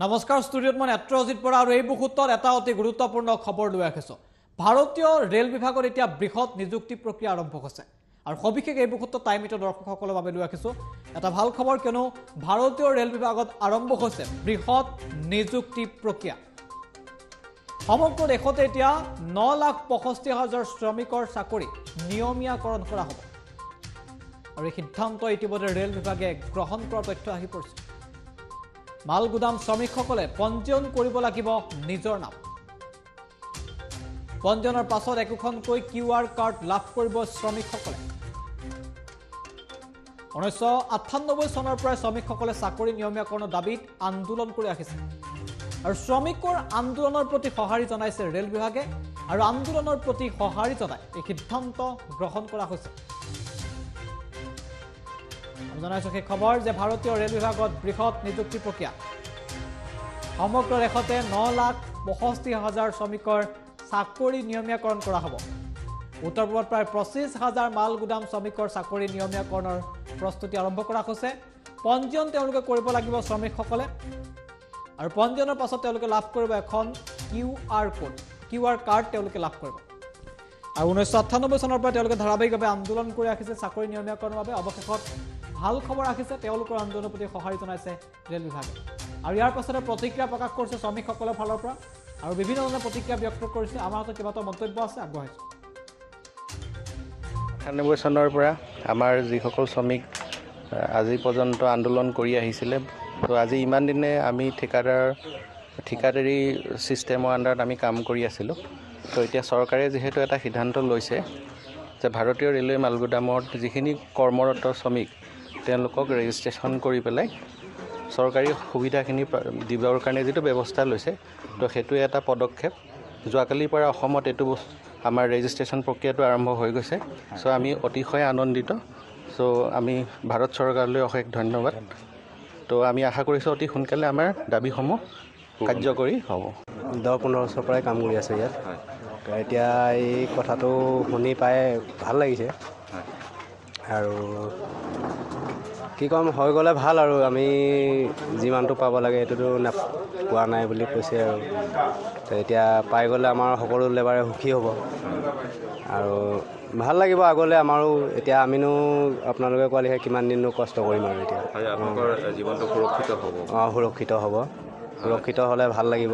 নমস্কাৰ ষ্টুডিঅ'ত মই নেত্ৰজিৎ বৰা আৰু এই মুহূৰ্তত এটা অতি গুৰুত্বপূৰ্ণ খবৰ লৈ আহিছো ভাৰতীয় ৰেল বিভাগৰ এতিয়া বৃহৎ নিযুক্তি প্ৰক্ৰিয়া আৰম্ভ হৈছে আৰু সবিশেষ এই মুহূৰ্তত টাইমিটো দৰ্শকসকলৰ বাবে লৈ আহিছো এটা ভাল খবৰ কিয়নো ভাৰতীয় ৰেল বিভাগত আৰম্ভ হৈছে বৃহৎ নিযুক্তি প্ৰক্ৰিয়া সমগ্ৰ দেশতে এতিয়া 9,65,000 শ্ৰমিকৰ চাকৰি নিয়মীয়াকৰণ কৰা হ'ব আৰু এই সিদ্ধান্ত ইতিমধ্যে ৰেল বিভাগে গ্ৰহণ কৰাৰ তথ্য আহি পৰিছে মাল গুদাম শ্ৰমিকসকলে পঞ্জীয়ন কৰিব লাগিব নিজৰ নাম পঞ্জীয়নৰ পাছত একোখনকৈ কিউআৰ কাৰ্ড লাভ কৰিব শ্ৰমিকসকলে 1998 চনৰ পৰা শ্ৰমিকসকলে চাকৰি নিয়মীয়াকৰণৰ দাবীত আন্দোলন কৰি আহিছে আৰু শ্ৰমিকৰ আন্দোলনৰ প্ৰতি সঁহাৰি জনাইছে ৰেল বিভাগে আৰু আন্দোলনৰ প্ৰতি সঁহাৰি জনাই এই সিদ্ধান্ত গ্ৰহণ কৰা হৈছে জানাইছো সেই খবৰ যে ভাৰতীয় ৰেল বিভাগত বৃহৎ নিযুক্তি প্ৰক্ৰিয়া সমগ্ৰ দেশতে 9,65,000 শ্ৰমিকৰ চাকৰি নিয়মীয়াকৰণ কৰা হ'ব উত্তৰ পূৰ্বত প্ৰায় 25,000 মাল গুদাম শ্ৰমিকৰ চাকৰি নিয়মীয়াকৰণৰ প্ৰস্তুতি আৰম্ভ কৰা হৈছে পঞ্জীয়ন তেওঁলোকে কৰিব লাগিব শ্ৰমিকসকলে আৰু পঞ্জীয়নৰ পাছত তেওঁলোকে লাভ কৰিব এখন কিউআৰ কাৰ্ড তেওঁলোকে লাভ কৰিব আৰু 1998 চনৰ পৰা তেওঁলোকে ধাৰাবাহিকভাৱে আন্দোলন কৰি ৰাখিছে চাকৰি নিয়মীয়াকৰণৰ বাবে অৱশেষত ভাল খবৰ ৰাখিছে তেওঁলোকৰ আন্দোলনৰ প্ৰতি সঁহাৰি জনাইছে ৰেল বিভাগে আৰু ইয়াৰ পাছতে প্ৰতিক্ৰিয়া প্ৰকাশ কৰিছে শ্ৰমিকসকলৰ ফালৰ পৰা আৰু বিভিন্ন ধৰণৰ প্ৰতিক্ৰিয়া ব্যক্ত কৰিছে আমাৰ হাতত কেইবাটাও মন্তব্য আছে আগবঢ়াইছো 98 চনৰ পৰা আমাৰ যিসকল শ্ৰমিক আজি পৰ্যন্ত আন্দোলন কৰি আহিছিলে তো আজি ইমান দিনে আমি ঠিকাদাৰী চিষ্টেমৰ আণ্ডাৰত আমি কাম কৰি আছিলোঁ তো এতিয়া চৰকাৰে যিহেতু এটা সিদ্ধান্ত লৈছে যে ভাৰতীয় ৰেলৱে মালগুদামত যিখিনি কৰ্মৰত শ্ৰমিক তেওঁলোকক ৰেজিষ্ট্ৰেশ্যন কৰি পেলাই চৰকাৰী সুবিধাখিনি দিবৰ কাৰণে যিটো ব্যৱস্থা লৈছে তো সেইটো এটা পদক্ষেপ যোৱাকালিৰ পৰা অসমত এইটো আমাৰ ৰেজিষ্ট্ৰেশ্যন প্ৰক্ৰিয়াটো আৰম্ভ হৈ গৈছে চ' আমি অতিশয় আনন্দিত চ' আমি ভাৰত চৰকাৰলৈ অশেষ ধন্যবাদ তো আমি আশা কৰিছোঁ অতি সোনকালে আমাৰ দাবীসমূহ কাৰ্যকৰী হ'ব 10-15 বছৰৰ পৰাই কাম কৰি আছোঁ ইয়াত এতিয়া এই কথাটো শুনি পাই ভাল লাগিছে আৰু কি ক'ম হৈ গ'লে ভাল আৰু আমি যিমানটো পাব লাগে এইটোতো পোৱা নাই বুলি কৈছে আৰু তো এতিয়া পাই গ'লে আমাৰ সকলো লেবাৰে সুখী হ'ব আৰু ভাল লাগিব আগলৈ আমাৰো এতিয়া আমিনো আপোনালোকে কোৱালিহে কিমান দিননো কষ্ট কৰিম আৰু এতিয়া আপোনালোকৰ জীৱনটো সুৰক্ষিত হ'ব সুৰক্ষিত হ'ব সুৰক্ষিত হ'লে ভাল লাগিব